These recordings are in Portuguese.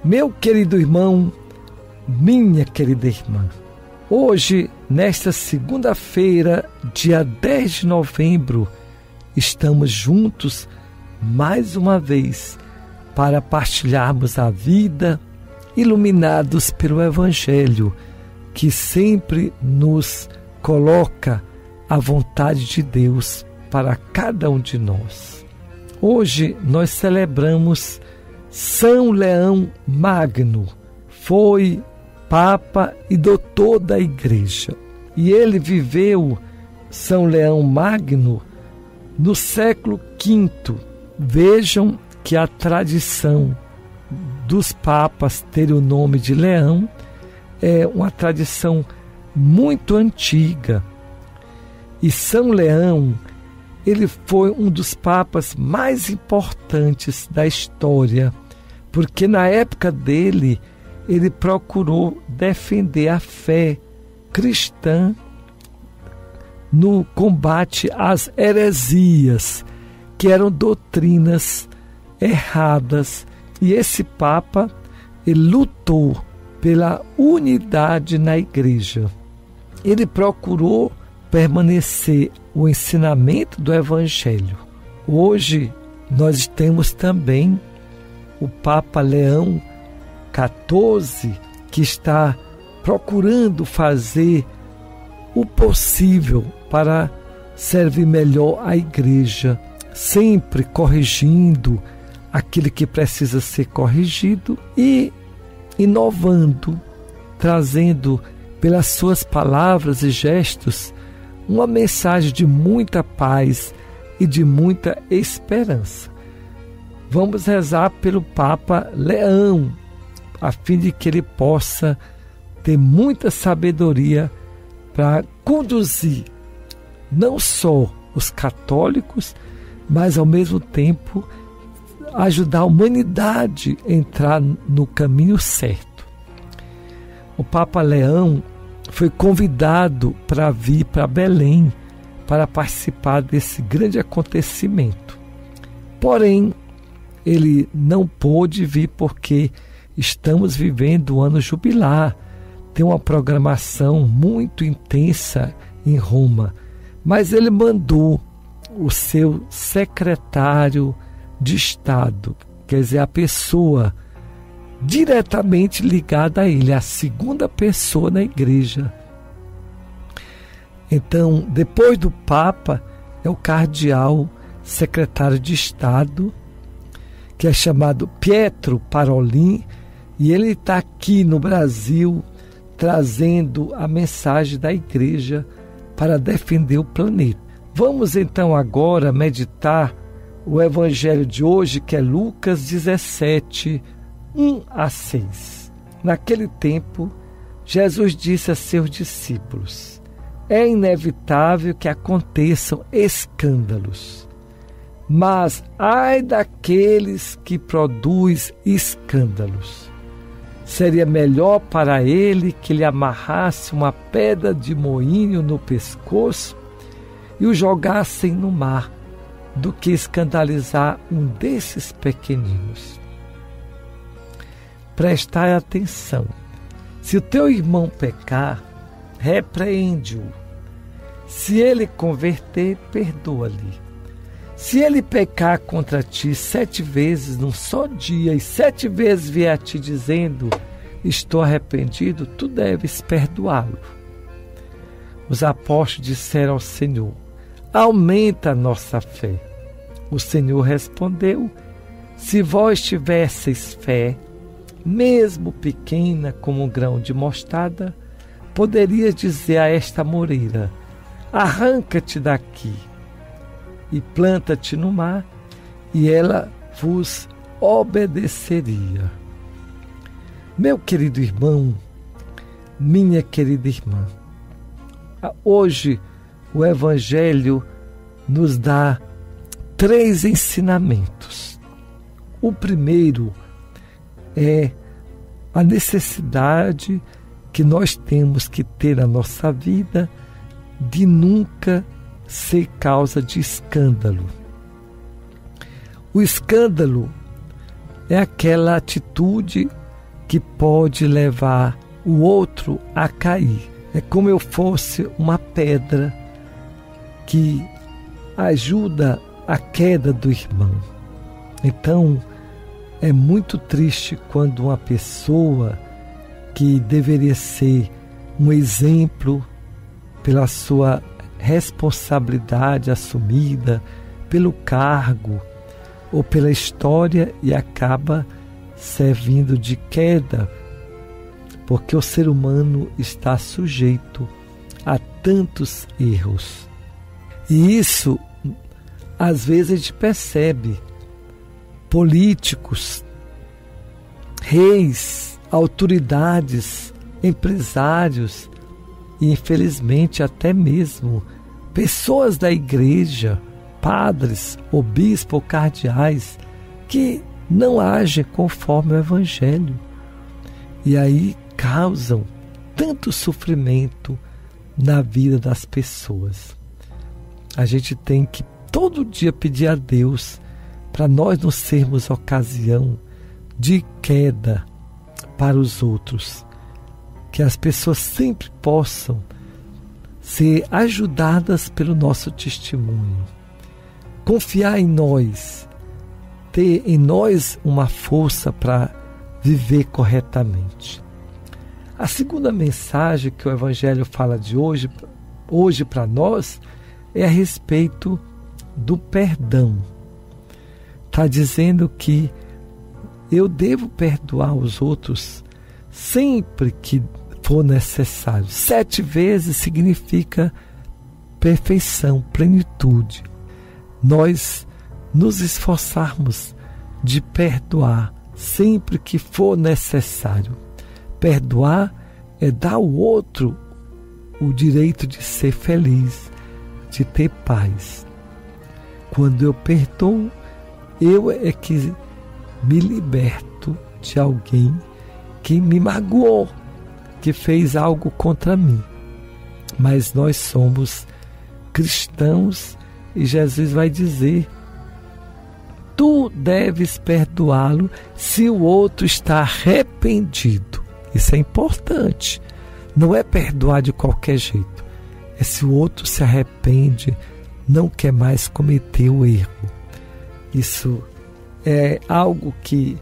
Meu querido irmão, minha querida irmã, hoje, nesta segunda-feira, dia 10 de novembro, estamos juntos mais uma vez para partilharmos a vida, iluminados pelo Evangelho, que sempre nos coloca a vontade de Deus para cada um de nós. Hoje nós celebramos São Leão Magno, foi Papa e doutor da Igreja. E ele viveu, São Leão Magno, no século V. Vejam que a tradição dos papas terem o nome de Leão é uma tradição muito antiga. E São Leão, ele foi um dos papas mais importantes da história, porque na época dele, ele procurou defender a fé cristã no combate às heresias, que eram doutrinas erradas. E esse Papa, ele lutou pela unidade na Igreja. Ele procurou permanecer o ensinamento do Evangelho. Hoje, nós temos também o Papa Leão XIV, que está procurando fazer o possível para servir melhor a Igreja, sempre corrigindo aquilo que precisa ser corrigido e inovando, trazendo pelas suas palavras e gestos uma mensagem de muita paz e de muita esperança. Vamos rezar pelo Papa Leão, a fim de que ele possa ter muita sabedoria para conduzir não só os católicos, mas ao mesmo tempo ajudar a humanidade a entrar no caminho certo. O Papa Leão foi convidado para vir para Belém para participar desse grande acontecimento. Porém, ele não pôde vir porque estamos vivendo o ano jubilar. Tem uma programação muito intensa em Roma. Mas ele mandou o seu secretário de Estado, quer dizer, a pessoa diretamente ligada a ele, a segunda pessoa na Igreja. Então, depois do Papa, é o cardeal secretário de Estado, que é chamado Pietro Parolin, e ele está aqui no Brasil trazendo a mensagem da Igreja para defender o planeta. Vamos então agora meditar o Evangelho de hoje, que é Lucas 17, 1-6. Naquele tempo, Jesus disse a seus discípulos: é inevitável que aconteçam escândalos, mas ai daqueles que produzem escândalos. Seria melhor para ele que lhe amarrasse uma pedra de moinho no pescoço e o jogassem no mar, do que escandalizar um desses pequeninos. Prestai atenção. Se o teu irmão pecar, repreende-o. Se ele converter, perdoa-lhe. Se ele pecar contra ti 7 vezes num só dia e 7 vezes vier a ti dizendo: estou arrependido, tu deves perdoá-lo. Os apóstolos disseram ao Senhor: aumenta a nossa fé. O Senhor respondeu: se vós tivesseis fé, mesmo pequena como um grão de mostarda, poderias dizer a esta moreira: arranca-te daqui e planta-te no mar, e ela vos obedeceria. Meu querido irmão, minha querida irmã, hoje o Evangelho nos dá 3 ensinamentos. O primeiro é a necessidade que nós temos que ter na nossa vida de nunca ser causa de escândalo. O escândalo é aquela atitude que pode levar o outro a cair. É como eu fosse uma pedra que ajuda a queda do irmão. Então, é muito triste quando uma pessoa que deveria ser um exemplo pela sua responsabilidade assumida, pelo cargo ou pela história, e acaba servindo de queda, porque o ser humano está sujeito a tantos erros. E isso, às vezes, a gente percebe. Políticos, reis, autoridades, empresários e, infelizmente, até mesmo pessoas da igreja, padres, ou bispos ou cardeais, que não agem conforme o Evangelho. E aí causam tanto sofrimento na vida das pessoas. A gente tem que todo dia pedir a Deus para nós não sermos ocasião de queda para os outros. Que as pessoas sempre possam ser ajudadas pelo nosso testemunho. Confiar em nós, ter em nós uma força para viver corretamente. A segunda mensagem que o Evangelho fala de hoje para nós é a respeito do perdão. Está dizendo que eu devo perdoar os outros sempre que for necessário. 7 vezes significa perfeição, plenitude. Nós nos esforçarmos de perdoar sempre que for necessário. Perdoar é dar ao outro o direito de ser feliz, de ter paz. Quando eu perdoo, eu é que me liberto de alguém que me magoou, que fez algo contra mim. Mas nós somos cristãos e Jesus vai dizer: tu deves perdoá-lo se o outro está arrependido. Isso é importante. Não é perdoar de qualquer jeito. É se o outro se arrepende, não quer mais cometer o erro. Isso é algo que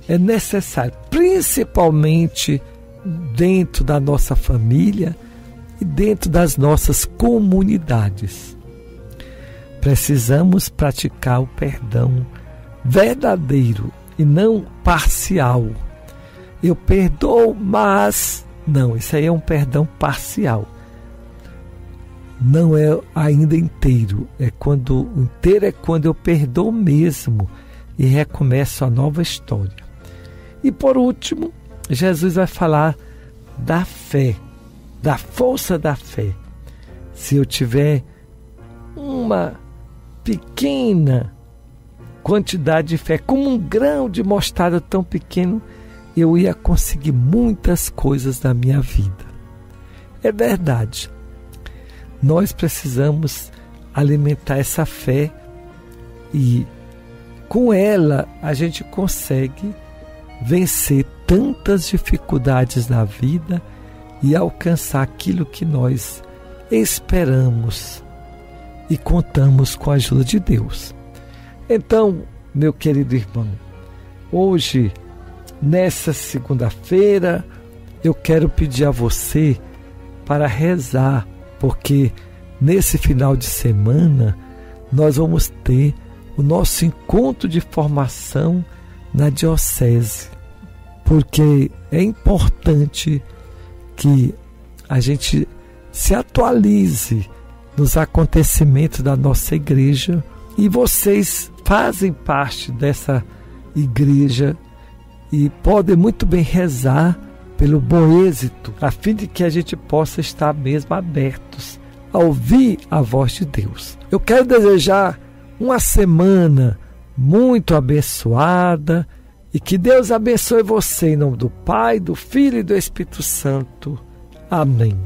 é necessário, principalmente dentro da nossa família e dentro das nossas comunidades. Precisamos praticar o perdão verdadeiro e não parcial. Eu perdoo, mas... Não, isso aí é um perdão parcial. Não é ainda inteiro. Inteiro é quando eu perdoo mesmo e recomeço a nova história. E por último, Jesus vai falar da fé, da força da fé. Se eu tiver uma pequena quantidade de fé, como um grão de mostarda tão pequeno, eu ia conseguir muitas coisas na minha vida. É verdade. Nós precisamos alimentar essa fé e com ela a gente consegue vencer tantas dificuldades na vida e alcançar aquilo que nós esperamos e contamos com a ajuda de Deus. Então, meu querido irmão, hoje, nessa segunda-feira, eu quero pedir a você para rezar, porque nesse final de semana nós vamos ter o nosso encontro de formação na diocese, porque é importante que a gente se atualize nos acontecimentos da nossa igreja, e vocês fazem parte dessa igreja e podem muito bem rezar pelo bom êxito, a fim de que a gente possa estar mesmo abertos a ouvir a voz de Deus. Eu quero desejar uma semana muito abençoada e que Deus abençoe você em nome do Pai, do Filho e do Espírito Santo. Amém.